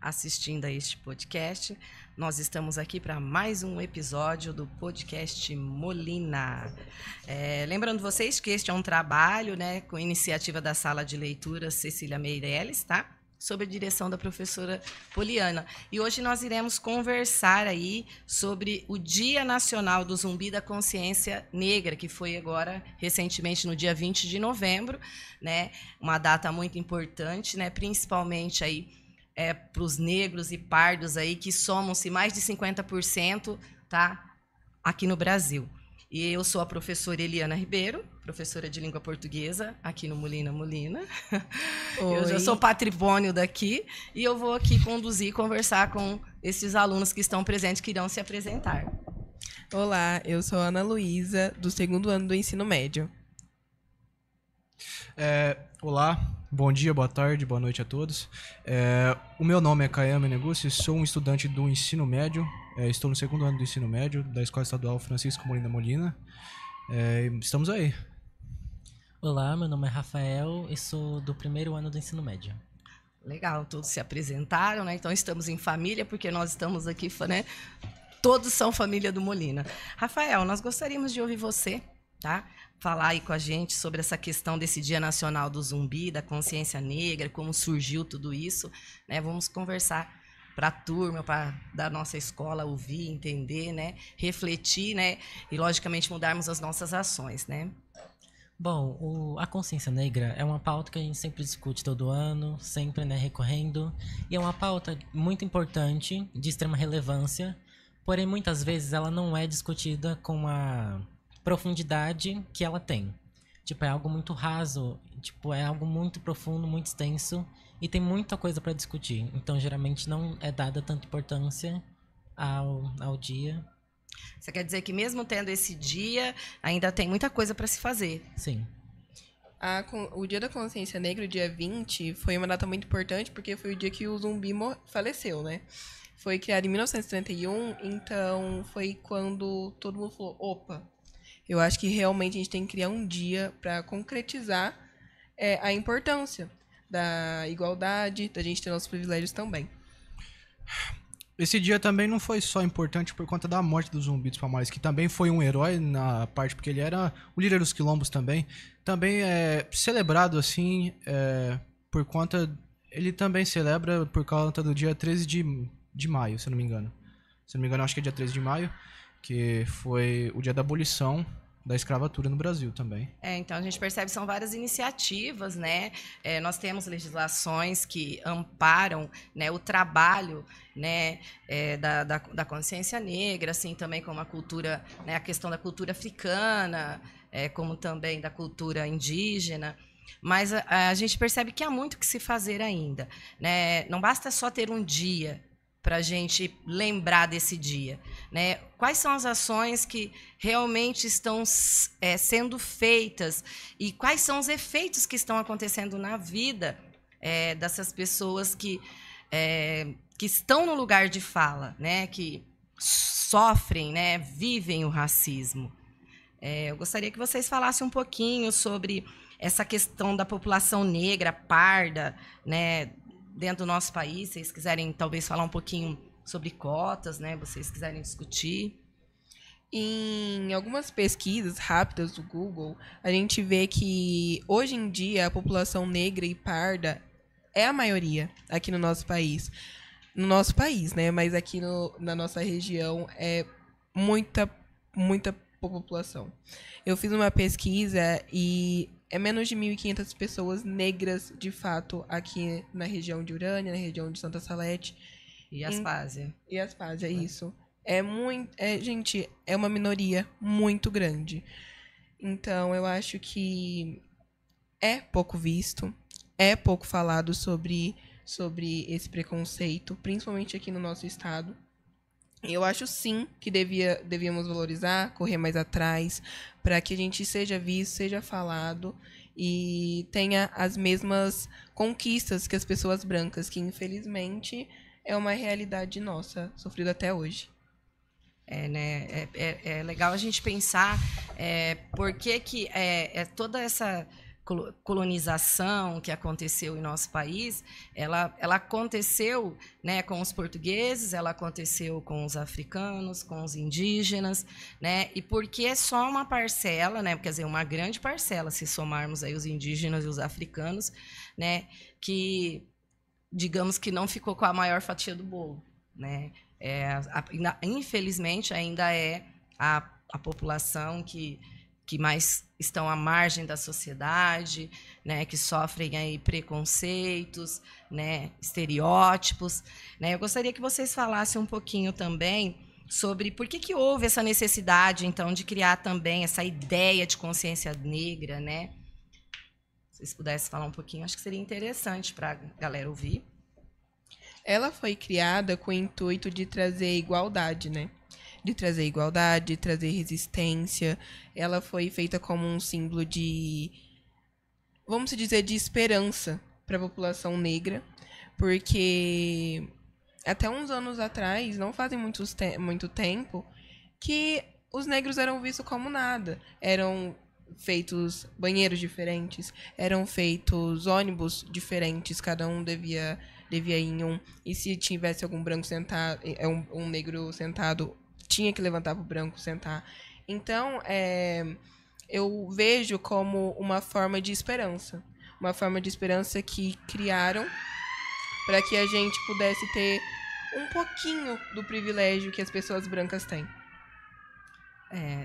assistindo a este podcast. Nós estamos aqui para mais um episódio do podcast Molina. Lembrando vocês que este é um trabalho, né, com iniciativa da Sala de Leitura Cecília Meirelles, tá? Sob a direção da professora Poliana. E hoje nós iremos conversar aí sobre o Dia Nacional do Zumbi da Consciência Negra, que foi agora, recentemente, no dia 20 de novembro, né? Uma data muito importante, né? Principalmente aí para os negros e pardos aí, que somam-se mais de 50%, tá? Aqui no Brasil. E eu sou a professora Eliana Ribeiro, professora de língua portuguesa aqui no Molina. Eu já sou patrimônio daqui e eu vou aqui conduzir e conversar com esses alunos que estão presentes, que irão se apresentar. Olá, eu sou a Ana Luísa, do 2º ano do ensino médio. Olá, bom dia, boa tarde, boa noite a todos. O meu nome é Kayame Neguchi, sou um estudante do ensino médio. Estou no 2º ano do ensino médio da Escola Estadual Francisco Molina. Estamos aí. Olá, meu nome é Rafael e sou do 1º ano do ensino médio. Legal, todos se apresentaram, né? Então estamos em família, porque nós estamos aqui, né? Todos são família do Molina. Rafael, nós gostaríamos de ouvir você, tá? Falar aí com a gente sobre essa questão desse Dia Nacional do Zumbi, da Consciência Negra, como surgiu tudo isso, né? Vamos conversar para a turma, da nossa escola ouvir, entender, né? Refletir, né? E, logicamente, mudarmos as nossas ações, né? Bom, a consciência negra é uma pauta que a gente sempre discute todo ano, sempre, né, recorrendo, e é uma pauta muito importante, de extrema relevância, porém, muitas vezes ela não é discutida com a profundidade que ela tem. Tipo, é algo muito raso, tipo, é algo muito profundo, muito extenso, e tem muita coisa para discutir. Então, geralmente, não é dada tanta importância ao dia. Você quer dizer que mesmo tendo esse dia, ainda tem muita coisa para se fazer? Sim. O Dia da Consciência Negra, o dia 20, foi uma data muito importante, porque foi o dia que o Zumbi faleceu, né? Foi criado em 1931, então foi quando todo mundo falou, opa, eu acho que realmente a gente tem que criar um dia para concretizar a importância da igualdade, da gente ter nossos privilégios também. Esse dia também não foi só importante por conta da morte do Zumbi dos Palmares, que também foi um herói na parte, porque ele era o líder dos quilombos também. Também é celebrado assim, por conta... Ele também celebra por conta do dia 13 de maio, se eu não me engano. Se eu não me engano, acho que é dia 13 de maio, que foi o dia da abolição da escravatura no Brasil também. Então a gente percebe que são várias iniciativas, né? Nós temos legislações que amparam, né, o trabalho, né, da consciência negra, assim também como a cultura, né, a questão da cultura africana, como também da cultura indígena. Mas a gente percebe que há muito que se fazer ainda, né? Não basta só ter um dia para a gente lembrar desse dia, né? Quais são as ações que realmente estão sendo feitas e quais são os efeitos que estão acontecendo na vida dessas pessoas que estão no lugar de fala, né? Que sofrem, né? Vivem o racismo. Eu gostaria que vocês falassem um pouquinho sobre essa questão da população negra, parda, né? Dentro do nosso país, se vocês quiserem talvez falar um pouquinho sobre cotas, né? Vocês quiserem discutir. Em algumas pesquisas rápidas do Google, a gente vê que hoje em dia a população negra e parda é a maioria aqui no nosso país. No nosso país, né? Mas aqui na nossa região é muita população. Eu fiz uma pesquisa e é menos de 1.500 pessoas negras, de fato, aqui na região de Urânia, na região de Santa Salete. E Aspásia. E Aspásia, isso. Gente, é uma minoria muito grande. Então, eu acho que é pouco visto, é pouco falado sobre esse preconceito, principalmente aqui no nosso estado. Eu acho, sim, que devíamos valorizar, correr mais atrás, para que a gente seja visto, seja falado e tenha as mesmas conquistas que as pessoas brancas, que, infelizmente, é uma realidade nossa, sofrida até hoje. É legal a gente pensar por que toda essa colonização que aconteceu em nosso país, ela aconteceu, né, com os portugueses, ela aconteceu com os africanos, com os indígenas, né, e porque é só uma parcela, né, quer dizer, uma grande parcela, se somarmos aí os indígenas e os africanos, né, que, digamos que não ficou com a maior fatia do bolo, né, infelizmente ainda é a população que mais estão à margem da sociedade, né, que sofrem aí preconceitos, né, estereótipos, né. Eu gostaria que vocês falassem um pouquinho também sobre por que houve essa necessidade, então, de criar também essa ideia de consciência negra, né. Se vocês pudessem falar um pouquinho, acho que seria interessante para a galera ouvir. Ela foi criada com o intuito de trazer igualdade, né? De trazer igualdade, de trazer resistência. Ela foi feita como um símbolo de, vamos dizer, de esperança para a população negra, porque até uns anos atrás, não fazem muito tempo, que os negros eram vistos como nada. Eram feitos banheiros diferentes, eram feitos ônibus diferentes, cada um devia ir em um, e se tivesse algum branco sentado, um negro sentado, tinha que levantar para o branco sentar. Então, eu vejo como uma forma de esperança. Uma forma de esperança que criaram para que a gente pudesse ter um pouquinho do privilégio que as pessoas brancas têm.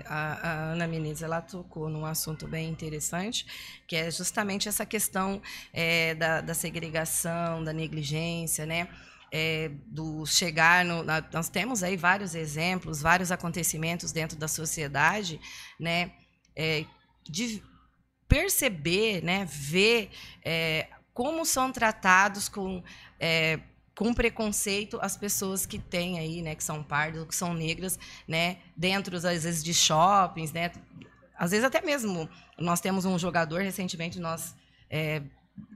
A Ana Menezes, ela tocou num assunto bem interessante, que é justamente essa questão da segregação, da negligência, né? Do chegar nós temos aí vários exemplos, vários acontecimentos dentro da sociedade, né, de perceber, né, ver como são tratados com preconceito as pessoas que têm aí, né, que são pardas, que são negras, né, dentro às vezes de shoppings, né, às vezes até mesmo nós temos um jogador, recentemente nós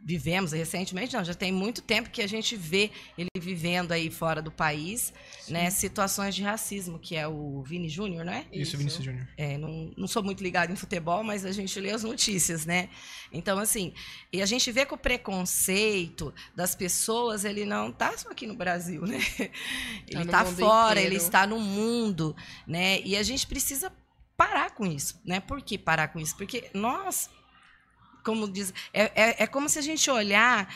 vivemos, recentemente não, já tem muito tempo que a gente vê ele vivendo aí fora do país, né, situações de racismo, que é o Vini Júnior, não é? Isso, Vinícius Júnior. Não sou muito ligada em futebol, mas a gente lê as notícias, né? Então, assim, e a gente vê que o preconceito das pessoas, ele não está só aqui no Brasil, né? Ele está fora, inteiro. Ele está no mundo, né? E a gente precisa parar com isso, né? Por que parar com isso? Porque nós, como diz, é como se a gente olhar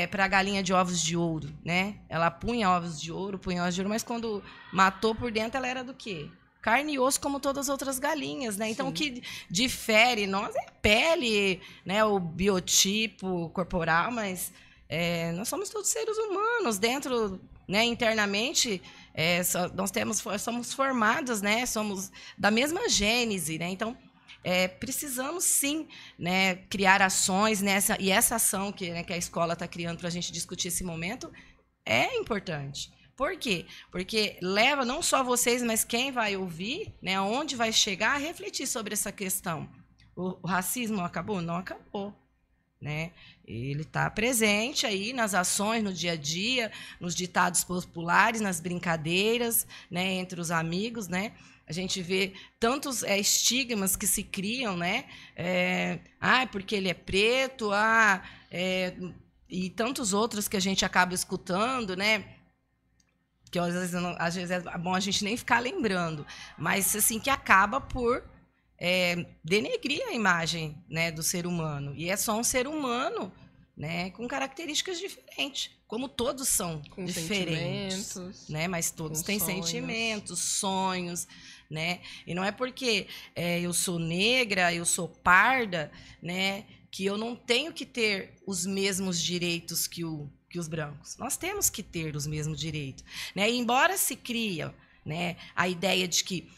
para a galinha de ovos de ouro, né? Ela punha ovos de ouro, mas quando matou por dentro, ela era do quê? Carne e osso, como todas as outras galinhas, né? Então, o que difere nós é a pele, né? O biotipo corporal, mas nós somos todos seres humanos dentro, né? Internamente, somos formados, né? Somos da mesma gênese, né? Então, precisamos sim, né, criar ações nessa, e essa ação que a escola está criando para a gente discutir esse momento é importante. Por quê? Porque leva não só vocês, mas quem vai ouvir, né, onde vai chegar a refletir sobre essa questão. O racismo acabou? Não acabou. Né? Ele está presente aí nas ações, no dia a dia, nos ditados populares, nas brincadeiras, né, entre os amigos, né? A gente vê tantos estigmas que se criam, né? Porque ele é preto, e tantos outros que a gente acaba escutando, né? Que às vezes é bom a gente nem ficar lembrando, mas assim que acaba por denegrir a imagem, né, do ser humano. E é só um ser humano, né, com características diferentes, como todos são com diferentes, né, mas todos têm sentimentos, sonhos, né? E não é porque eu sou negra, eu sou parda, né, que eu não tenho que ter os mesmos direitos que os brancos. Nós temos que ter os mesmos direitos, né? E embora se cria, né, a ideia de que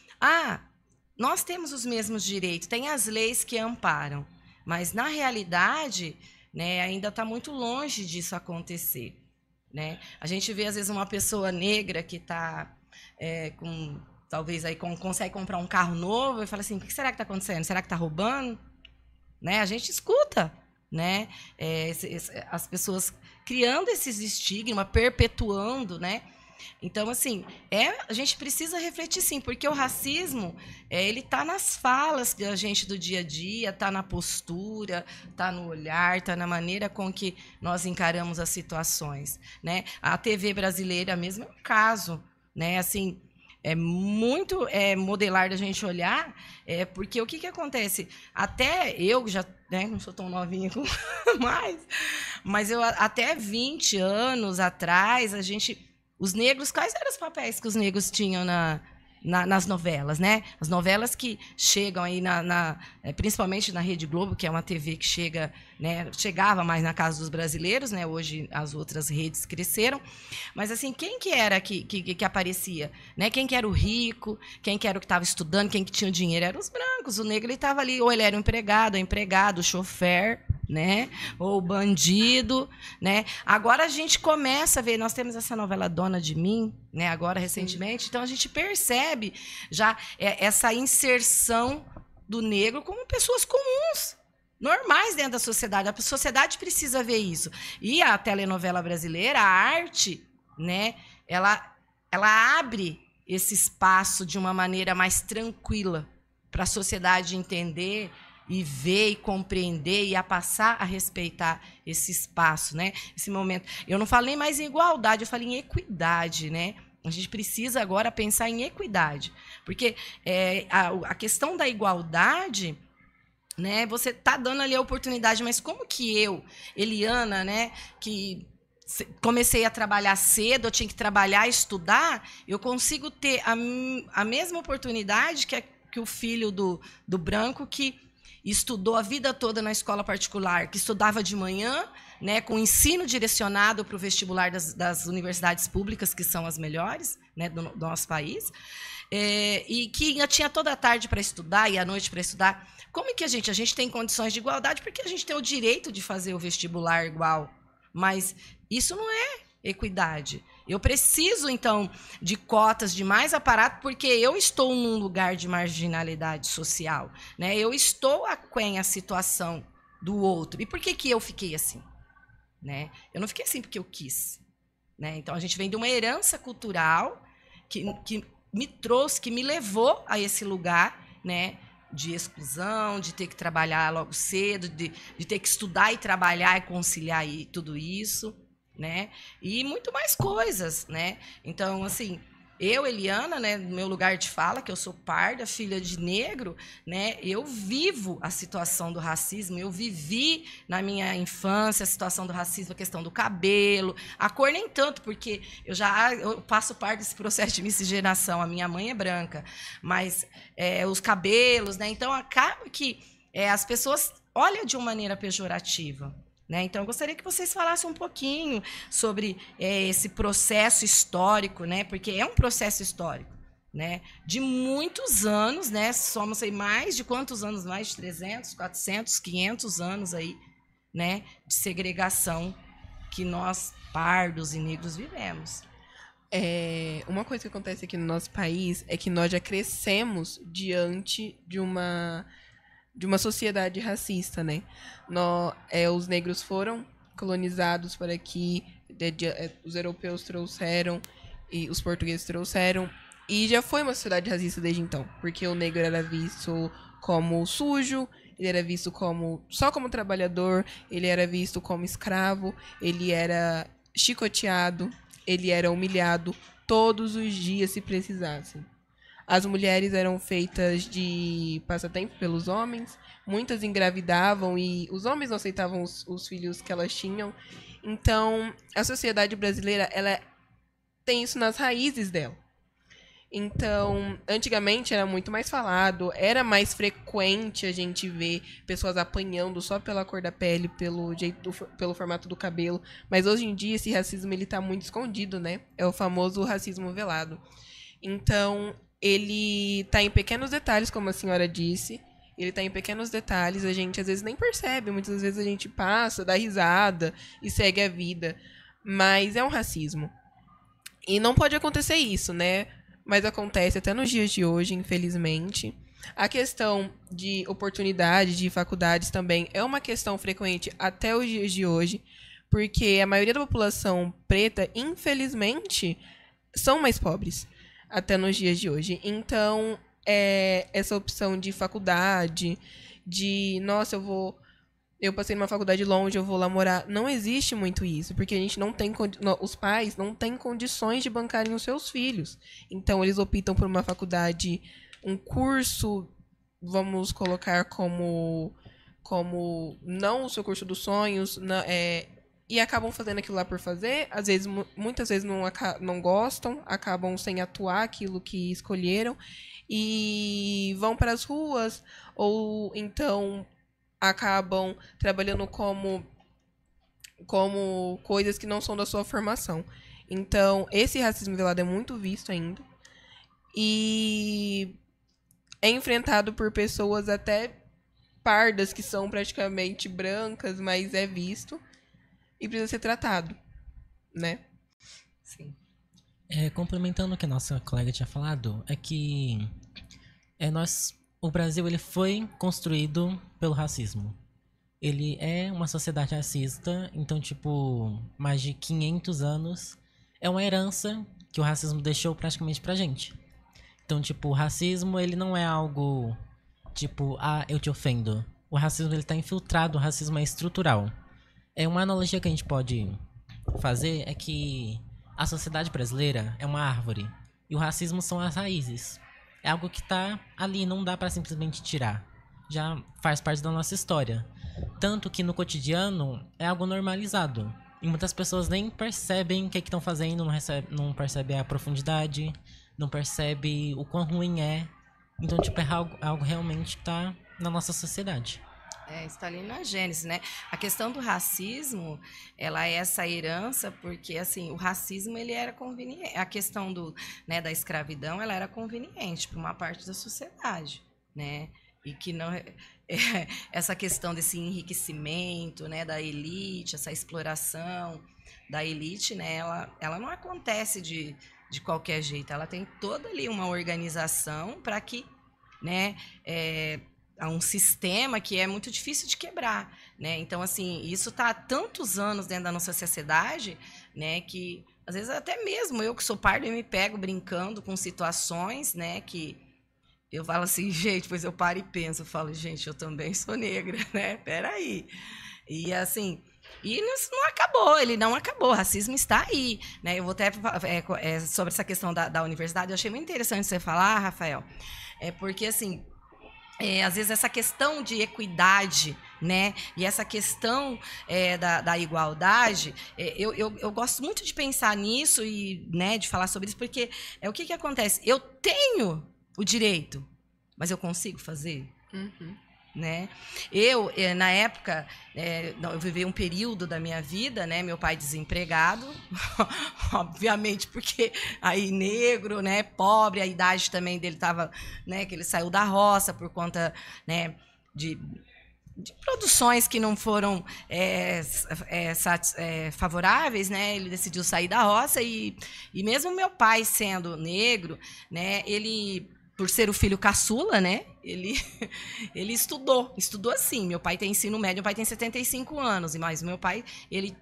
nós temos os mesmos direitos, tem as leis que amparam, mas na realidade, né, ainda está muito longe disso acontecer, né? A gente vê às vezes uma pessoa negra que está talvez aí consegue comprar um carro novo e fala assim: o que será que está acontecendo? Será que está roubando? Né? A gente escuta, né? As pessoas criando esses estigmas, perpetuando, né? Então, assim, a gente precisa refletir sim, porque o racismo, ele está nas falas da gente do dia a dia, está na postura, está no olhar, está na maneira com que nós encaramos as situações, né? A TV brasileira mesmo é um caso, né? Assim, é muito modelar da gente olhar, porque o que acontece? Até eu, já, né, não sou tão novinha como mais, mas eu até 20 anos atrás, os negros, quais eram os papéis que os negros tinham nas novelas, né? As novelas que chegam aí, principalmente na Rede Globo, que é uma TV que chegava mais na casa dos brasileiros, né? Hoje as outras redes cresceram. Mas, assim, quem que era que aparecia? Né? Quem que era o rico? Quem que era o que estava estudando? Quem que tinha o dinheiro? Eram os brancos. O negro estava ali, ou ele era um empregado, o chofer, né? Ou bandido, né? Agora a gente começa a ver, nós temos essa novela Dona de Mim, né? Agora recentemente, então a gente percebe já essa inserção do negro como pessoas comuns, normais dentro da sociedade. A sociedade precisa ver isso. E a telenovela brasileira, a arte, né? Ela abre esse espaço de uma maneira mais tranquila para a sociedade entender e ver e compreender e a passar a respeitar esse espaço, né? Esse momento. Eu não falei mais em igualdade, eu falei em equidade, né? A gente precisa agora pensar em equidade, porque a questão da igualdade, né? Você está dando ali a oportunidade, mas como que eu, Eliana, né? Que comecei a trabalhar cedo, eu tinha que trabalhar, estudar, eu consigo ter a mesma oportunidade que o filho do branco que estudou a vida toda na escola particular, que estudava de manhã, né, com ensino direcionado para o vestibular das universidades públicas, que são as melhores, né, do nosso país, e que tinha toda a tarde para estudar e à noite para estudar. Como que a gente tem condições de igualdade? Porque a gente tem o direito de fazer o vestibular igual, mas isso não é equidade. Eu preciso, então, de cotas, de mais aparato, porque eu estou num lugar de marginalidade social, né? Eu estou aquém a situação do outro. E por que eu fiquei assim? Né? Eu não fiquei assim porque eu quis. Né? Então, a gente vem de uma herança cultural que me trouxe, que me levou a esse lugar, né, de exclusão, de ter que trabalhar logo cedo, de ter que estudar e trabalhar e conciliar tudo isso. Né? E muito mais coisas, né? Então, assim, eu, Eliana, né, no meu lugar de fala, que eu sou parda, filha de negro, né, eu vivo a situação do racismo, eu vivi na minha infância a situação do racismo, a questão do cabelo, a cor nem tanto, porque eu passo parte desse processo de miscigenação, a minha mãe é branca, mas os cabelos, né? Então, acaba que as pessoas olham de uma maneira pejorativa. Né? Então, eu gostaria que vocês falassem um pouquinho sobre esse processo histórico, né? Porque é um processo histórico, né? De muitos anos, né? Somos aí mais de quantos anos? Mais de 300, 400, 500 anos aí, né? De segregação que nós, pardos e negros, vivemos. Uma coisa que acontece aqui no nosso país é que nós já crescemos diante de uma sociedade racista, né? Os negros foram colonizados por aqui, os europeus trouxeram e os portugueses trouxeram, e já foi uma sociedade racista desde então, porque o negro era visto como sujo, ele era visto só como trabalhador, ele era visto como escravo, ele era chicoteado, ele era humilhado todos os dias se precisasse. As mulheres eram feitas de passatempo pelos homens, muitas engravidavam e os homens não aceitavam os filhos que elas tinham. Então, a sociedade brasileira, ela tem isso nas raízes dela. Então, antigamente era muito mais falado, era mais frequente a gente ver pessoas apanhando só pela cor da pele, pelo formato do cabelo. Mas hoje em dia esse racismo ele está muito escondido, né? É o famoso racismo velado. Então, ele está em pequenos detalhes, como a senhora disse. Ele está em pequenos detalhes, a gente às vezes nem percebe. Muitas vezes a gente passa, dá risada e segue a vida. Mas é um racismo. E não pode acontecer isso, né? Mas acontece até nos dias de hoje, infelizmente. A questão de oportunidade de faculdades também é uma questão frequente até os dias de hoje, porque a maioria da população preta, infelizmente, são mais pobres até nos dias de hoje. Então, essa opção de faculdade, de, nossa, eu passei numa faculdade longe, eu vou lá morar. Não existe muito isso, porque a gente não tem os pais não têm condições de bancarem os seus filhos. Então, eles optam por uma faculdade, um curso, vamos colocar como não o seu curso dos sonhos, e acabam fazendo aquilo lá por fazer. Às vezes, muitas vezes não gostam, acabam sem atuar aquilo que escolheram e vão para as ruas, ou então acabam trabalhando como coisas que não são da sua formação. Então, esse racismo velado é muito visto ainda. E é enfrentado por pessoas até pardas, que são praticamente brancas, mas é visto e precisa ser tratado, né? Sim. Complementando o que a nossa colega tinha falado, é que o Brasil ele foi construído pelo racismo. Ele é uma sociedade racista, então, tipo, mais de 500 anos é uma herança que o racismo deixou praticamente pra gente. Então, tipo, o racismo, ele não é algo, tipo, eu te ofendo. O racismo, ele tá infiltrado, o racismo é estrutural. Uma analogia que a gente pode fazer é que a sociedade brasileira é uma árvore e o racismo são as raízes. É algo que tá ali, não dá pra simplesmente tirar. Já faz parte da nossa história. Tanto que no cotidiano é algo normalizado. E muitas pessoas nem percebem o que estão fazendo, não percebem a profundidade, não percebem o quão ruim é. Então, tipo, é algo realmente que tá na nossa sociedade. Está ali na gênese, né? A questão do racismo, ela é essa herança, porque, assim, o racismo, ele era conveniente. A questão da escravidão, ela era conveniente para uma parte da sociedade, né? E que não... essa questão desse enriquecimento, né, da elite, essa exploração da elite, né, ela não acontece de qualquer jeito. Ela tem toda ali uma organização para que, né, há um sistema que é muito difícil de quebrar, né? Então, assim, isso está há tantos anos dentro da nossa sociedade, né, que às vezes até mesmo eu que sou parda, eu me pego brincando com situações, né, que eu falo assim, gente, pois eu paro e penso, eu falo, gente, eu também sou negra, né? Peraí. E assim, isso não acabou, ele não acabou, o racismo está aí, né? Eu vou até sobre essa questão da universidade, eu achei muito interessante você falar, Rafael, porque assim, às vezes essa questão de equidade, né, e essa questão da igualdade, eu gosto muito de pensar nisso e, né, de falar sobre isso, porque o que acontece? Eu tenho o direito, mas eu consigo fazer? Uhum. Né? Na época, eu vivi um período da minha vida, né, meu pai desempregado, obviamente, porque aí negro, né, pobre, a idade também dele estava, né, que ele saiu da roça por conta, né, de produções que não foram favoráveis, né? Ele decidiu sair da roça e mesmo meu pai sendo negro, né, ele, por ser o filho caçula, né, ele estudou assim. Meu pai tem ensino médio, meu pai tem 75 anos, mas meu pai, ele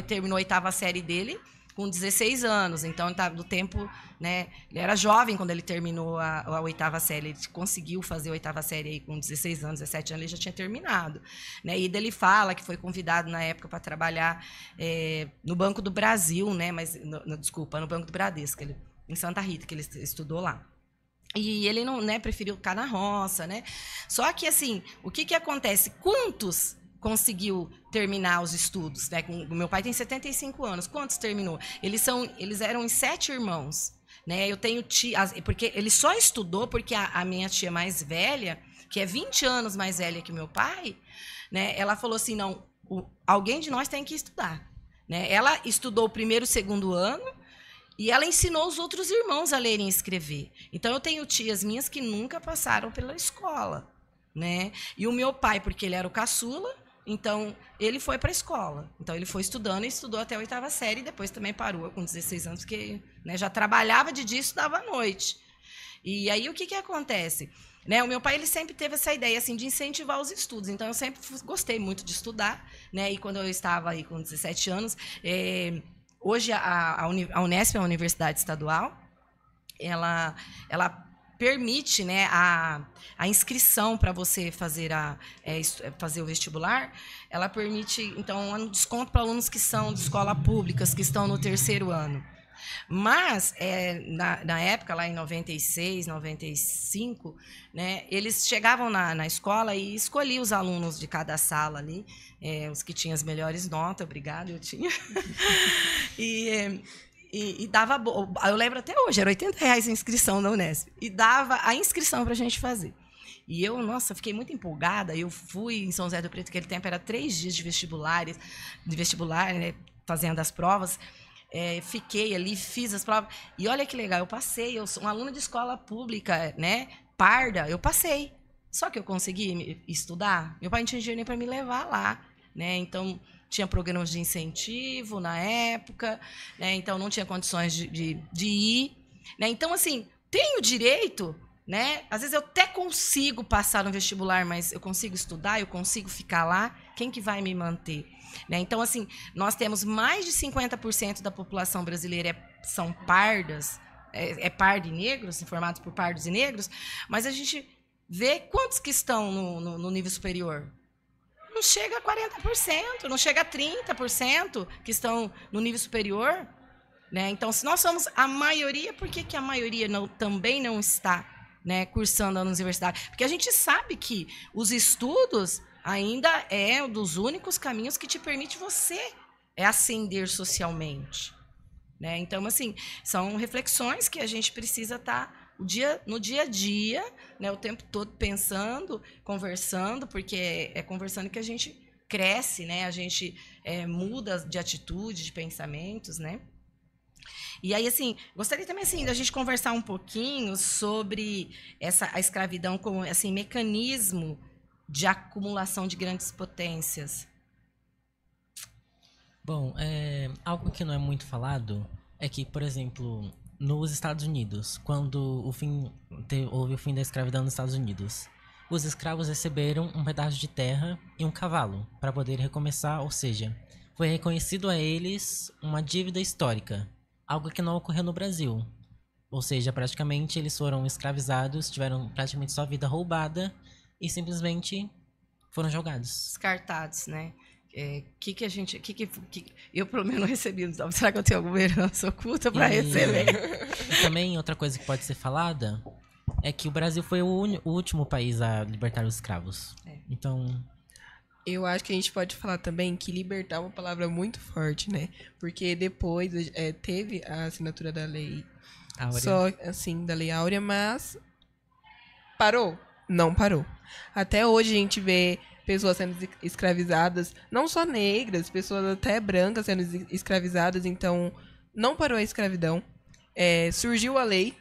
terminou a 8ª série dele com 16 anos, então ele estava do tempo, né, ele era jovem quando ele terminou a 8ª série, ele conseguiu fazer a 8ª série aí com 16 anos, 17 anos, ele já tinha terminado, né, e ele fala que foi convidado na época para trabalhar no Banco do Brasil, né, mas, desculpa, no Banco do Bradesco, em Santa Rita, que ele estudou lá. E ele não, né, preferiu ficar na roça, né? Só que, assim, o que acontece? Quantos conseguiu terminar os estudos, né? O meu pai tem 75 anos. Quantos terminou? Eles eram em 7 irmãos, né? Eu tenho tia, porque ele só estudou porque a minha tia mais velha, que é 20 anos mais velha que meu pai, né? Ela falou assim, não, alguém de nós tem que estudar, né? Ela estudou o 1º e 2º ano, e ela ensinou os outros irmãos a lerem e escrever. Então, eu tenho tias minhas que nunca passaram pela escola, né? E o meu pai, porque ele era o caçula, então, ele foi para a escola. Então, ele foi estudando e estudou até a 8ª série, e depois também parou com 16 anos, porque, né, já trabalhava de dia e estudava à noite. E aí, o que acontece? Né, o meu pai, ele sempre teve essa ideia assim, de incentivar os estudos. Então, eu sempre gostei muito de estudar, né? E quando eu estava aí com 17 anos... hoje a Unesp, a Universidade Estadual, ela permite, né, a inscrição para você fazer fazer o vestibular. Ela permite, então, um desconto para alunos que são de escola públicas, que estão no 3º ano. Mas, na época, lá em 96, 95, né, eles chegavam na escola e escolhiam os alunos de cada sala ali, os que tinham as melhores notas, obrigada, eu tinha. E dava... Eu lembro até hoje, era R$80 a inscrição na Unesp. E dava a inscrição para a gente fazer. E eu, nossa, fiquei muito empolgada. Eu fui em São José do Preto, aquele tempo era 3 dias de vestibular, né, fazendo as provas. Fiquei ali, fiz as provas. E olha que legal, eu passei. Eu sou uma aluna de escola pública, né, parda, eu passei. Só que eu consegui estudar. Meu pai não tinha dinheiro nem para me levar lá, né? Então, tinha programas de incentivo na época, né? Então não tinha condições de ir. Né? Então, assim, tenho direito, né? Às vezes eu até consigo passar no vestibular, mas eu consigo estudar, eu consigo ficar lá. Quem que vai me manter? Né? Então, assim, nós temos mais de 50% da população brasileira são pardas, pardo e negros, formados por pardos e negros, mas a gente vê quantos que estão no nível superior. Não chega a 40%, não chega a 30% que estão no nível superior. Né? Então, se nós somos a maioria, por que a maioria também não está, né, cursando na universidade? Porque a gente sabe que os estudos ainda é um dos únicos caminhos que te permite você ascender socialmente. Né? Então, assim, são reflexões que a gente precisa estar no dia a dia, né, o tempo todo pensando, conversando, porque é conversando que a gente cresce, né, a gente muda de atitude, de pensamentos, né? E aí, assim, gostaria também assim, da gente conversar um pouquinho sobre a escravidão como assim, mecanismo de acumulação de grandes potências. Bom, algo que não é muito falado é que, por exemplo, nos Estados Unidos, quando houve o fim da escravidão nos Estados Unidos, os escravos receberam um pedaço de terra e um cavalo para poder recomeçar, ou seja, foi reconhecido a eles uma dívida histórica, algo que não ocorreu no Brasil. Ou seja, praticamente eles foram escravizados, tiveram praticamente sua vida roubada e simplesmente foram jogados. Descartados, né? Eu, pelo menos, não recebi. Será que eu tenho alguma herança oculta para receber? E também, outra coisa que pode ser falada é que o Brasil foi o último país a libertar os escravos. Então... Eu acho que a gente pode falar também que libertar é uma palavra muito forte, né? Porque depois teve a assinatura da lei Áurea. Só, assim, da lei Áurea, mas parou? Não parou. Até hoje a gente vê pessoas sendo escravizadas, não só negras, pessoas até brancas sendo escravizadas, então não parou a escravidão. Surgiu a lei,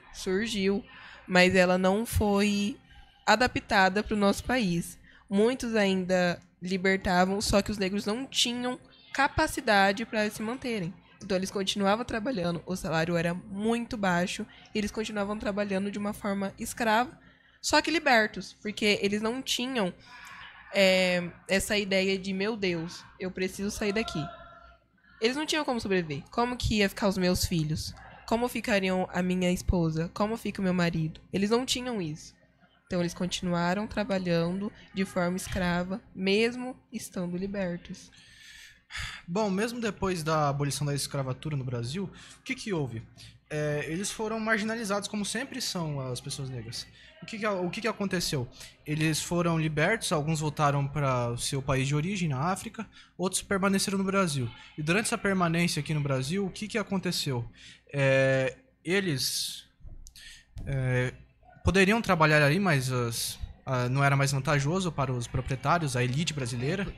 mas ela não foi adaptada para o nosso país. Muitos ainda libertavam, só que os negros não tinham capacidade para se manterem. Então eles continuavam trabalhando, o salário era muito baixo, e eles continuavam trabalhando de uma forma escrava, só que libertos, porque eles não tinham essa ideia de, meu Deus, eu preciso sair daqui. Eles não tinham como sobreviver. Como que ia ficar os meus filhos? Como ficariam a minha esposa? Como fica o meu marido? Eles não tinham isso. Então, eles continuaram trabalhando de forma escrava, mesmo estando libertos. Bom, mesmo depois da abolição da escravatura no Brasil, o que houve? Eles foram marginalizados, como sempre são as pessoas negras. O que aconteceu? Eles foram libertos, alguns voltaram para o seu país de origem, na África, outros permaneceram no Brasil. E durante essa permanência aqui no Brasil, o que aconteceu? Eles poderiam trabalhar ali, mas não era mais vantajoso para os proprietários, a elite brasileira.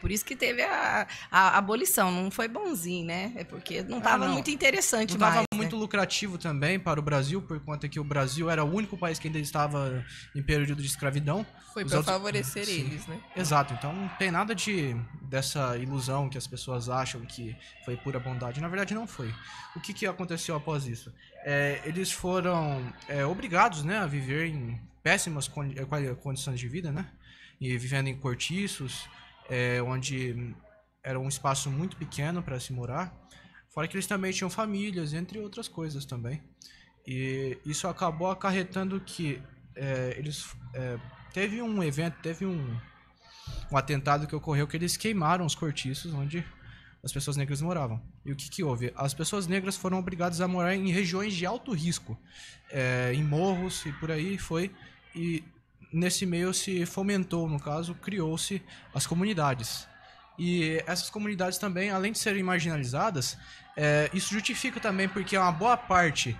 Por isso que teve a abolição. Não foi bonzinho, né? Porque não estava muito interessante mais. Não estava muito lucrativo também para o Brasil, por conta que o Brasil era o único país que ainda estava em período de escravidão. Foi para favorecer eles, né? Exato. Então não tem nada dessa ilusão que as pessoas acham que foi pura bondade. Na verdade, não foi. O que aconteceu após isso? Eles foram obrigados, né, a viver em péssimas condições de vida, né? E vivendo em cortiços, onde era um espaço muito pequeno para se morar. Fora que eles também tinham famílias, entre outras coisas também. E isso acabou acarretando que teve um evento, teve um atentado que ocorreu que eles queimaram os cortiços onde as pessoas negras moravam. E o que houve? As pessoas negras foram obrigadas a morar em regiões de alto risco, em morros e por aí foi. E nesse meio se fomentou, no caso, criou-se as comunidades. E essas comunidades também, além de serem marginalizadas, isso justifica também porque uma boa parte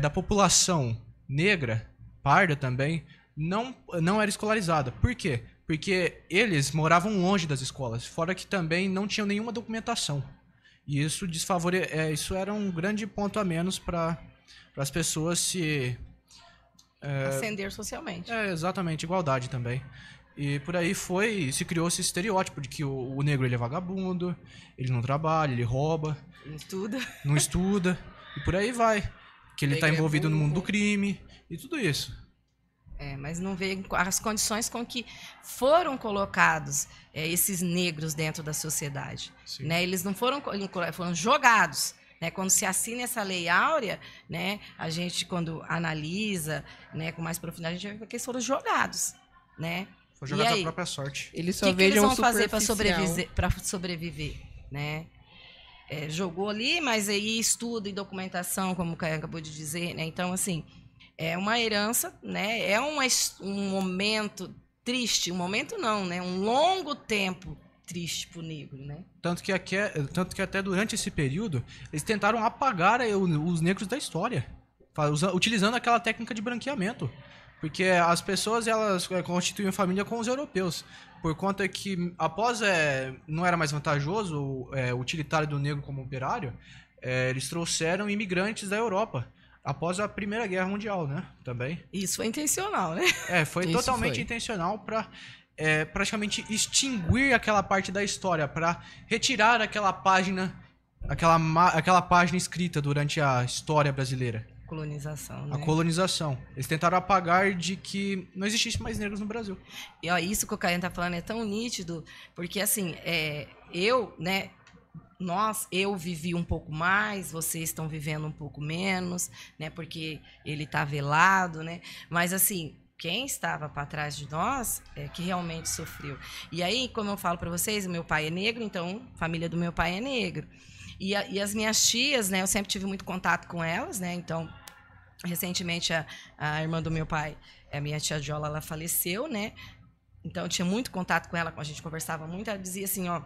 da população negra, parda também, não era escolarizada. Por quê? Porque eles moravam longe das escolas, fora que também não tinham nenhuma documentação. E isso isso era um grande ponto a menos para as pessoas se... ascender socialmente. Exatamente, igualdade também. E por aí se criou esse estereótipo de que o negro ele é vagabundo, ele não trabalha, ele rouba. Não estuda. E por aí vai. Que ele está envolvido no mundo do crime e tudo isso. Mas não vê as condições com que foram colocados esses negros dentro da sociedade. Né? Eles não foram jogados. Né? Quando se assina essa lei áurea, né, a gente, quando analisa, né, com mais profundidade, a gente vê que eles foram jogados. Né? Foram jogados à própria sorte. Eles só que eles vão fazer para superficial. sobreviver? Né? Jogou ali, mas aí estudo e documentação, como o Caio acabou de dizer. Né? Então, assim... É uma herança, né? É um momento triste, um momento não, né? Um longo tempo triste para o negro, né? Tanto que até durante esse período, eles tentaram apagar os negros da história, utilizando aquela técnica de branqueamento. Porque as pessoas, elas constituíam família com os europeus. Por conta que, após não era mais vantajoso o utilitário do negro como operário, eles trouxeram imigrantes da Europa. Após a Primeira Guerra Mundial, né? Também. Isso foi intencional, né? Foi totalmente intencional para praticamente extinguir aquela parte da história, para retirar aquela página escrita durante a história brasileira. Colonização, né? A colonização. Eles tentaram apagar de que não existisse mais negros no Brasil. E isso que o Caio tá falando é tão nítido, porque assim, eu vivi um pouco mais, vocês estão vivendo um pouco menos, né? Porque ele está velado, né? Mas assim, quem estava para trás de nós é que realmente sofreu. E aí, como eu falo para vocês, o meu pai é negro, então a família do meu pai é negro. E as minhas tias, né? Eu sempre tive muito contato com elas, né? Então, recentemente a irmã do meu pai, a minha tia Jola, ela faleceu, né? Então eu tinha muito contato com ela, a gente conversava muito. Ela dizia assim, ó.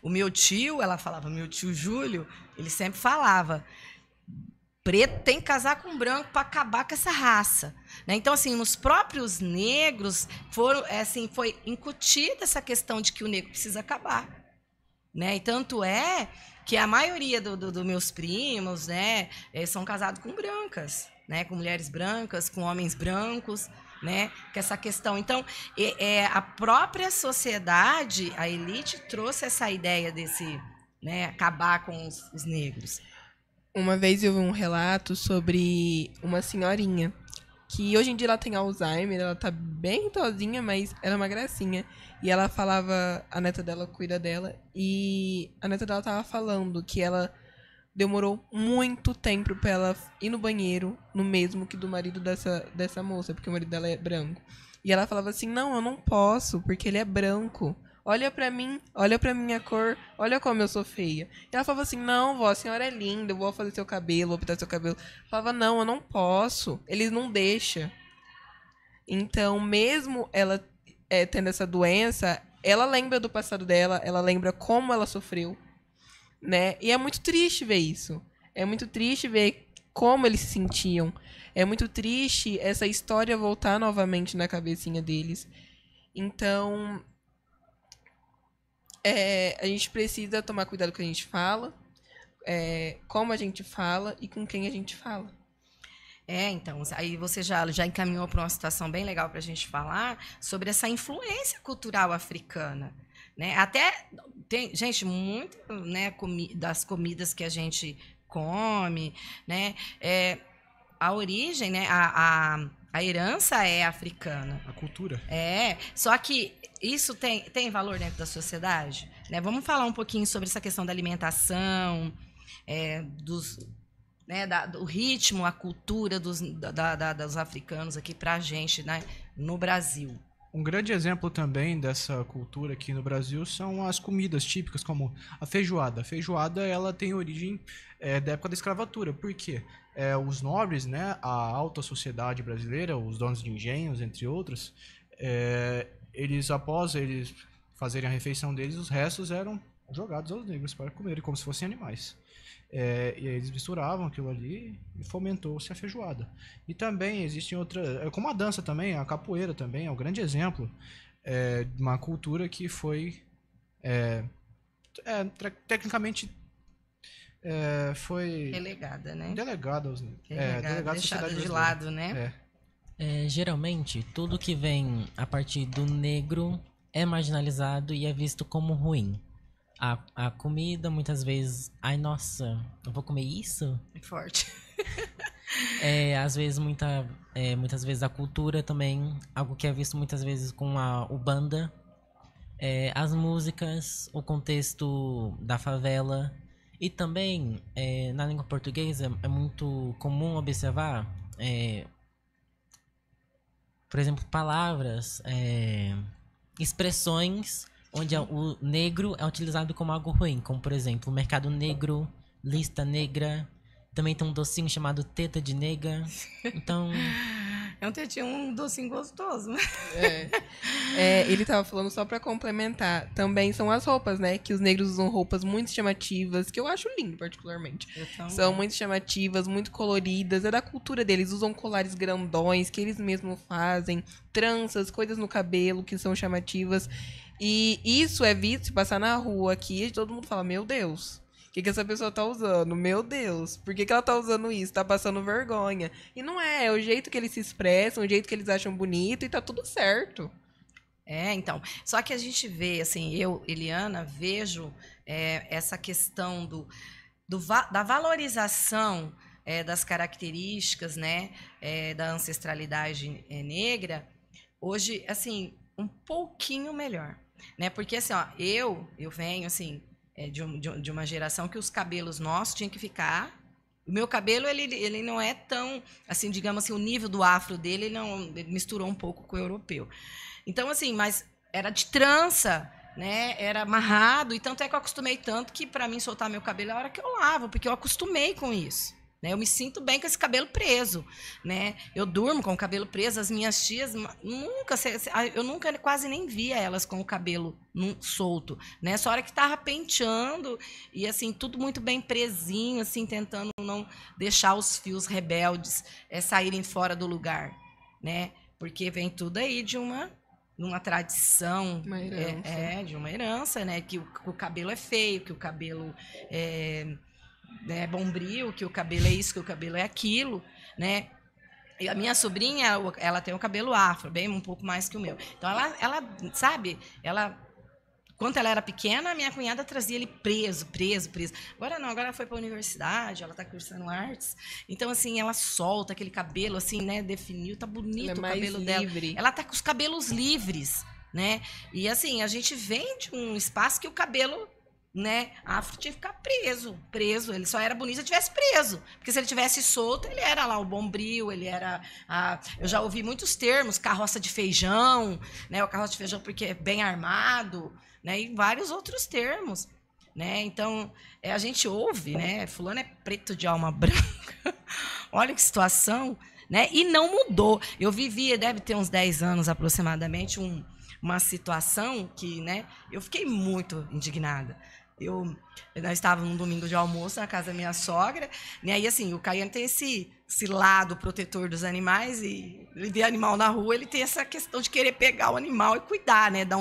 O meu tio, ela falava, meu tio Júlio, ele sempre falava, preto tem que casar com branco para acabar com essa raça. Né? Então, assim, nos próprios negros foi incutida essa questão de que o negro precisa acabar. Né? E tanto é que a maioria dos meus primos, né, são casados com brancas, né? Com mulheres brancas, com homens brancos. Né? Que essa questão. Então, a própria sociedade, a elite, trouxe essa ideia desse, né, acabar com os negros. Uma vez eu vi um relato sobre uma senhorinha que hoje em dia ela tem Alzheimer, ela tá bem idosinha, mas ela é uma gracinha. E ela falava, a neta dela cuida dela, e a neta dela tava falando que ela demorou muito tempo pra ela ir no banheiro, no mesmo que do marido dessa moça, porque o marido dela é branco. E ela falava assim, não, eu não posso, porque ele é branco. Olha pra mim, olha pra minha cor, olha como eu sou feia. E ela falava assim, não, vó, a senhora é linda, eu vou fazer seu cabelo, vou pintar seu cabelo. Eu falava, não, eu não posso, eles não deixam. Então, mesmo ela tendo essa doença, ela lembra do passado dela, ela lembra como ela sofreu. Né? E é muito triste ver isso. É muito triste ver como eles se sentiam. É muito triste essa história voltar novamente na cabecinha deles. Então, a gente precisa tomar cuidado com o que a gente fala, como a gente fala e com quem a gente fala. Então, aí você já encaminhou para uma situação bem legal para a gente falar sobre essa influência cultural africana. Né? Até tem, gente, muito, né, das comidas que a gente come, né? A origem, né, a herança é africana. A cultura. Só que isso tem valor dentro da sociedade? né? Vamos falar um pouquinho sobre essa questão da alimentação, do ritmo, a cultura dos africanos aqui pra gente, né, no Brasil. Um grande exemplo também dessa cultura aqui no Brasil são as comidas típicas, como a feijoada. A feijoada, ela tem origem da época da escravatura. Por quê? Os nobres, né, a alta sociedade brasileira, os donos de engenhos, entre outros, após eles fazerem a refeição deles, os restos eram jogados aos negros para comerem, como se fossem animais. E aí eles misturavam aquilo ali e fomentou-se a feijoada. E também existem outras, como a dança também, a capoeira também é um grande exemplo de uma cultura que foi tecnicamente foi delegada, né? Delegada aos delegada, deixada de lado, né? Geralmente, tudo que vem a partir do negro é marginalizado e é visto como ruim. A comida, muitas vezes... Ai, nossa, eu vou comer isso? É forte. Às vezes, muitas vezes a cultura também, algo que é visto muitas vezes com a Ubanda. As músicas, o contexto da favela. E também, na língua portuguesa, é muito comum observar, por exemplo, palavras, expressões... onde o negro é utilizado como algo ruim, como, por exemplo, mercado negro, lista negra, também tem um docinho chamado teta de nega, então... É um docinho gostoso. Ele tava falando só pra complementar, também são as roupas, né, que os negros usam roupas muito chamativas, que eu acho lindo, particularmente. São muito chamativas, muito coloridas, é da cultura deles, usam colares grandões, que eles mesmos fazem, tranças, coisas no cabelo, que são chamativas. E isso é visto, se passar na rua aqui, todo mundo fala, meu Deus, o que essa pessoa tá usando? Meu Deus, por que ela tá usando isso? Tá passando vergonha. E não é o jeito que eles se expressam, o jeito que eles acham bonito e tá tudo certo. Então, só que a gente vê, assim, eu, Eliana, vejo essa questão da valorização das características, né, da ancestralidade negra, hoje, assim, um pouquinho melhor. Né? Porque assim, ó, eu venho assim, de uma geração que os cabelos nossos tinham que ficar. O meu cabelo ele não é tão, assim, digamos assim, o nível do afro dele ele misturou um pouco com o europeu. Então, assim, mas era de trança, né? Era amarrado, e tanto é que eu acostumei tanto que para mim soltar meu cabelo é a hora que eu lavo, porque eu acostumei com isso. Né? Eu me sinto bem com esse cabelo preso, né? Eu durmo com o cabelo preso. As minhas tias eu nunca quase nem via elas com o cabelo solto, né? Só a hora que tava penteando e assim tudo muito bem presinho, assim tentando não deixar os fios rebeldes saírem fora do lugar, né? Porque vem tudo aí de uma tradição, de uma herança, né? Que o cabelo é feio, que o cabelo bombril, que o cabelo é isso, que o cabelo é aquilo, né? E a minha sobrinha, ela tem o cabelo afro, bem um pouco mais que o meu. Então, ela sabe, quando ela era pequena, a minha cunhada trazia ele preso. Agora não, agora ela foi para a universidade, ela está cursando artes. Então, assim, ela solta aquele cabelo, assim, né? Definiu, tá bonito o cabelo livre. Ela tá com os cabelos livres, né? E, assim, a gente vem de um espaço que o cabelo... né? Afro tinha que ficar preso. Ele só era bonito se ele tivesse preso. Porque se ele tivesse solto, ele era lá o bombril, ele era... Eu já ouvi muitos termos, carroça de feijão, né? O carroça de feijão porque é bem armado, né? E vários outros termos, né? Então, a gente ouve, né? Fulano é preto de alma branca. Olha que situação, né? E não mudou. Eu vivia, deve ter uns 10 anos aproximadamente, uma situação que, né? Eu fiquei muito indignada. Nós estávamos num domingo de almoço na casa da minha sogra, né? E assim, o Caiano tem esse lado protetor dos animais, e ele vê animal na rua, ele tem essa questão de querer pegar o animal e cuidar, né? Dar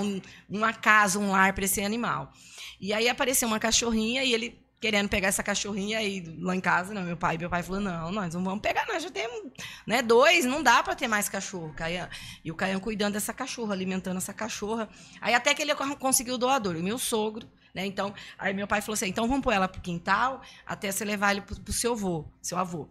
uma casa, um lar para esse animal. E aí apareceu uma cachorrinha e ele querendo pegar essa cachorrinha aí lá em casa, né? Meu pai falou, não, nós não vamos pegar, nós já temos, né, 2, não dá para ter mais cachorro, Caian. E o Caian cuidando dessa cachorra, alimentando essa cachorra. Aí até que ele conseguiu o doador, o meu sogro, né? Então, aí meu pai falou assim, então vamos pôr ela pro quintal até você levar ele pro seu avô.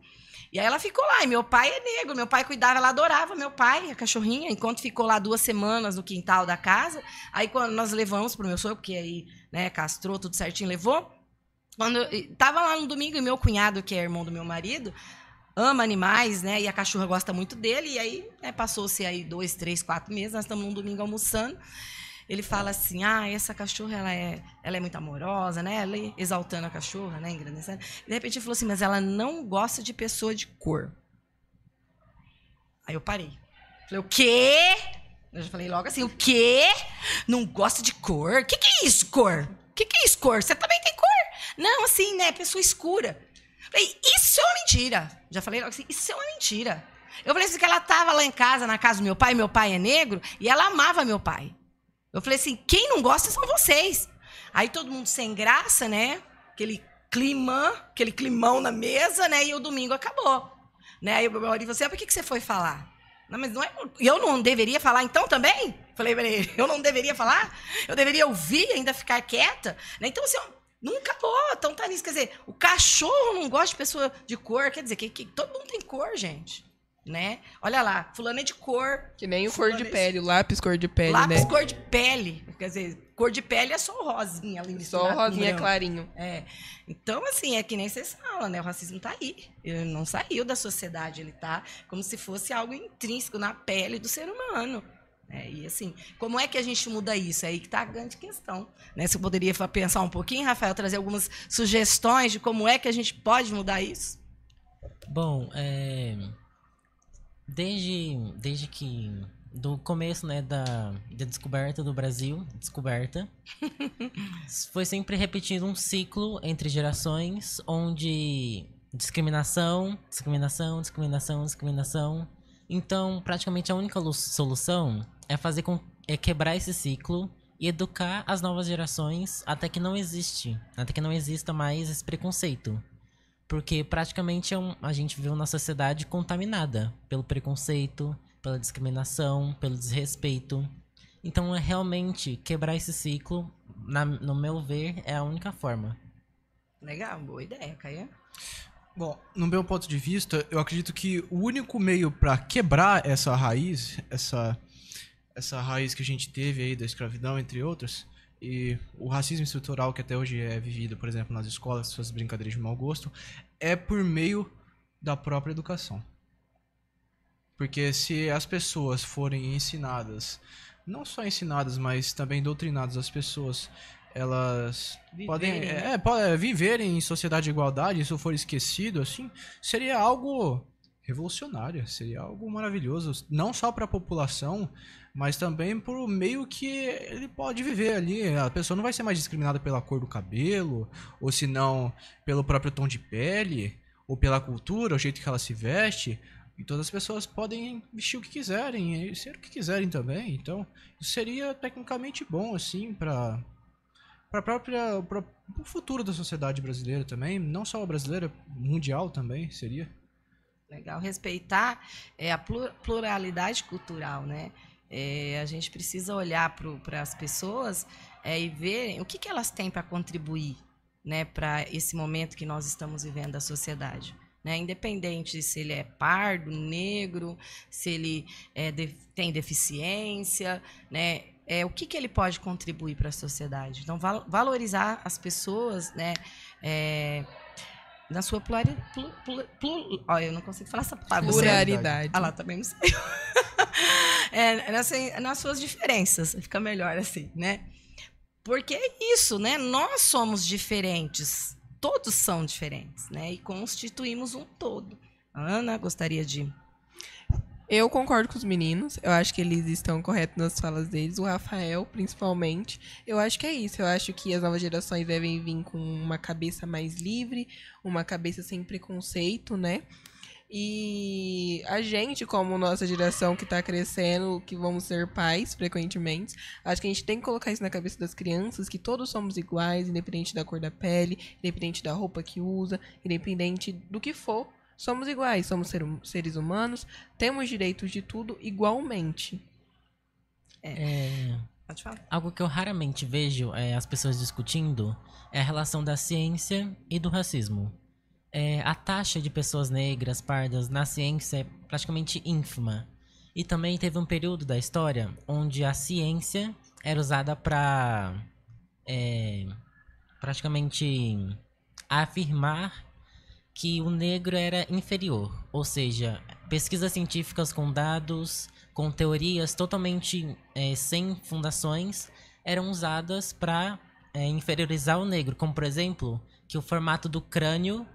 E aí ela ficou lá, e meu pai é negro, meu pai cuidava, ela adorava meu pai, a cachorrinha, enquanto ficou lá 2 semanas no quintal da casa. Aí quando nós levamos pro meu sogro, porque aí, né, castrou tudo certinho, levou. Quando tava lá no domingo, e meu cunhado, que é irmão do meu marido, ama animais, né, e a cachorra gosta muito dele, e aí, né, passou-se aí 2, 3, 4 meses, nós estamos num domingo almoçando. Ele fala assim, essa cachorra, ela é muito amorosa, né? Ela exaltando a cachorra, né? Engrandecendo. De repente ele falou assim, mas ela não gosta de pessoa de cor. Aí eu parei. Falei, o quê? Eu já falei logo assim, o quê? Não gosta de cor? O que é isso, cor? O que é isso, cor? Você também tem cor? Não, assim, né? Pessoa escura. Falei, isso é uma mentira. Já falei logo assim, isso é uma mentira. Eu falei assim, que ela estava lá em casa, na casa do meu pai é negro, e ela amava meu pai. Eu falei assim, quem não gosta são vocês. Aí todo mundo sem graça, né? Aquele climão na mesa, né? E o domingo acabou. Né? Aí o meu marido falou assim, por que você foi falar? Não, mas não é, eu não deveria falar então também? Falei, eu não deveria falar? Eu deveria ouvir e ainda ficar quieta? Né? Então, assim, não acabou. Então tá nisso. Quer dizer, o cachorro não gosta de pessoa de cor. Quer dizer, que todo mundo tem cor, gente. Né? Olha lá, fulano é de cor. Que nem o cor de pele, o lápis cor de pele, lápis, né? Lápis cor de pele. Quer dizer, cor de pele é só o rosinha. Só o rosinha clarinho. Então, assim, é que nem vocês falam, né? O racismo tá aí. Ele não saiu da sociedade. Ele tá como se fosse algo intrínseco na pele do ser humano. E assim, como é que a gente muda isso? É aí que tá a grande questão. Né? Você poderia pensar um pouquinho, Rafael, trazer algumas sugestões de como é que a gente pode mudar isso? Bom, Desde que do começo, né, da descoberta do Brasil, foi sempre repetido um ciclo entre gerações, onde discriminação. Então, praticamente a única solução é quebrar esse ciclo e educar as novas gerações até que não exista mais esse preconceito. Porque praticamente a gente vive uma sociedade contaminada pelo preconceito, pela discriminação, pelo desrespeito. Então, realmente, quebrar esse ciclo, no meu ver, é a única forma. Legal, boa ideia, Caia. Bom, no meu ponto de vista, eu acredito que o único meio para quebrar essa raiz, essa raiz que a gente teve aí da escravidão, entre outras, e o racismo estrutural que até hoje é vivido, por exemplo, nas escolas, suas brincadeiras de mau gosto, é por meio da própria educação. Porque se as pessoas forem ensinadas, não só ensinadas, mas também doutrinadas, as pessoas, elas podem viverem em sociedade de igualdade, isso for esquecido, assim, seria algo revolucionário, seria algo maravilhoso, não só para a população, mas também por meio que ele pode viver ali. A pessoa não vai ser mais discriminada pela cor do cabelo, ou se não pelo próprio tom de pele, ou pela cultura, o jeito que ela se veste. E todas as pessoas podem vestir o que quiserem, e ser o que quiserem também. Então, isso seria tecnicamente bom, assim, para o futuro da sociedade brasileira também. Não só a brasileira, mundial também seria. Legal, respeitar a pluralidade cultural, né? A gente precisa olhar para as pessoas e ver o que elas têm para contribuir, né, para esse momento que nós estamos vivendo da sociedade. Né? Independente se ele é pardo, negro, se ele tem deficiência, né? O que ele pode contribuir para a sociedade. Então, valorizar as pessoas, né, na sua eu não consigo falar essa palavra. Pluralidade. Lá também não sei. Nas suas diferenças, fica melhor assim, né? Porque é isso, né? Nós somos diferentes, todos são diferentes, né? E constituímos um todo. A Ana gostaria de... Eu concordo com os meninos, eu acho que eles estão corretos nas falas deles, o Rafael, principalmente. Eu acho que é isso, eu acho que as novas gerações devem vir com uma cabeça mais livre, uma cabeça sem preconceito, né? E a gente, como nossa geração que está crescendo, que vamos ser pais frequentemente, acho que a gente tem que colocar isso na cabeça das crianças, que todos somos iguais, independente da cor da pele, independente da roupa que usa, independente do que for. Somos iguais, somos seres humanos, temos direitos de tudo igualmente. Pode falar. Algo que eu raramente vejo as pessoas discutindo é a relação da ciência e do racismo. A taxa de pessoas negras, pardas, na ciência é praticamente ínfima. E também teve um período da história onde a ciência era usada para praticamente afirmar que o negro era inferior. Ou seja, pesquisas científicas com dados, com teorias totalmente sem fundações, eram usadas para inferiorizar o negro. Como, por exemplo, que o formato do crânio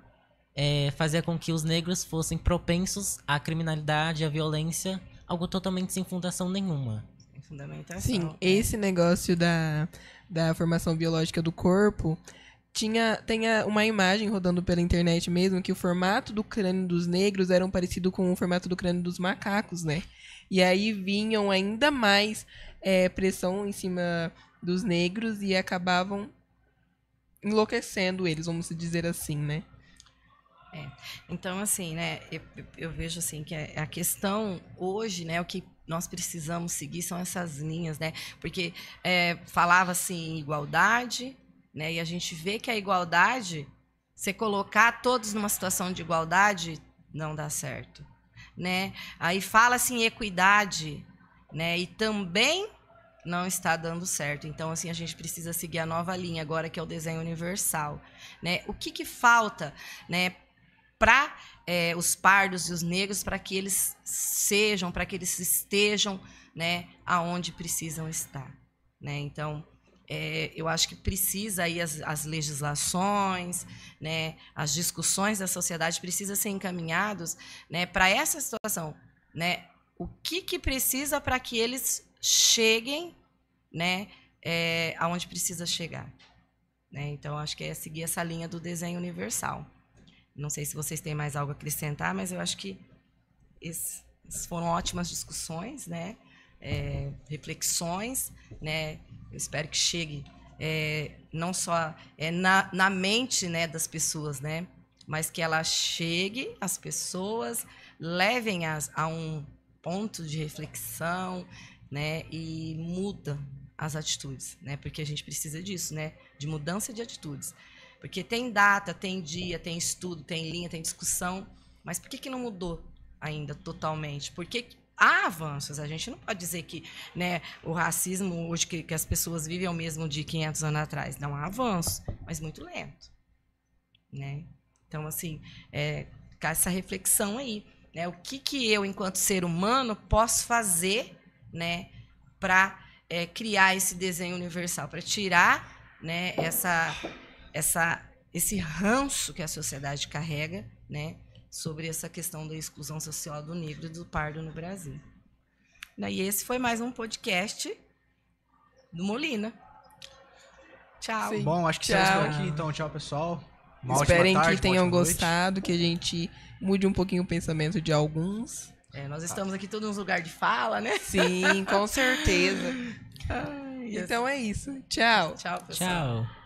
fazia com que os negros fossem propensos à criminalidade, à violência, algo totalmente sem fundação nenhuma. Sem fundamentação. Sim, esse negócio da formação biológica do corpo... Tem uma imagem rodando pela internet mesmo, que o formato do crânio dos negros era parecido com o formato do crânio dos macacos, né? E aí vinham ainda mais pressão em cima dos negros e acabavam enlouquecendo eles, vamos dizer assim, né? Então, assim, né, eu vejo assim que a questão hoje, né, o que nós precisamos seguir são essas linhas, né? Porque falava assim, igualdade, né? E a gente vê que a igualdade, você colocar todos numa situação de igualdade, não dá certo, né? Aí fala assim equidade, né? E também não está dando certo. Então, assim, a gente precisa seguir a nova linha agora, que é o desenho universal, né? O que falta, né, para os pardos e os negros, para que eles estejam, né, aonde precisam estar, né? Então, eu acho que precisa aí as legislações, né, as discussões da sociedade precisam ser encaminhados, né, para essa situação, né? O que precisa para que eles cheguem, né, aonde precisa chegar, né? Então, acho que é seguir essa linha do desenho universal. Não sei se vocês têm mais algo a acrescentar, mas eu acho que essas foram ótimas discussões, né? Reflexões, né? Eu espero que chegue não só na mente, né, das pessoas, né, mas que ela chegue às pessoas, levem-as a um ponto de reflexão, né, e muda as atitudes, né, porque a gente precisa disso, né, de mudança de atitudes. Porque tem data, tem dia, tem estudo, tem linha, tem discussão, mas por que não mudou ainda totalmente? Porque há avanços, a gente não pode dizer que, né, o racismo hoje que as pessoas vivem é o mesmo de 500 anos atrás. Não, há avanço, mas muito lento, né? Então, assim, com essa reflexão aí, né, o que eu, enquanto ser humano, posso fazer, né, para criar esse desenho universal, para tirar, né, esse ranço que a sociedade carrega, né, sobre essa questão da exclusão social do negro e do pardo no Brasil. E esse foi mais um podcast do Molina. Tchau. Sim. Bom, acho que Tchau. estamos por aqui, então tchau, pessoal. Esperem ótima tarde, que tenham uma ótima noite. gostado, que a gente mude um pouquinho o pensamento de alguns. Nós estamos aqui todos nos lugares de fala, né? Sim, com certeza. Então é isso. Tchau. Tchau, pessoal. Tchau.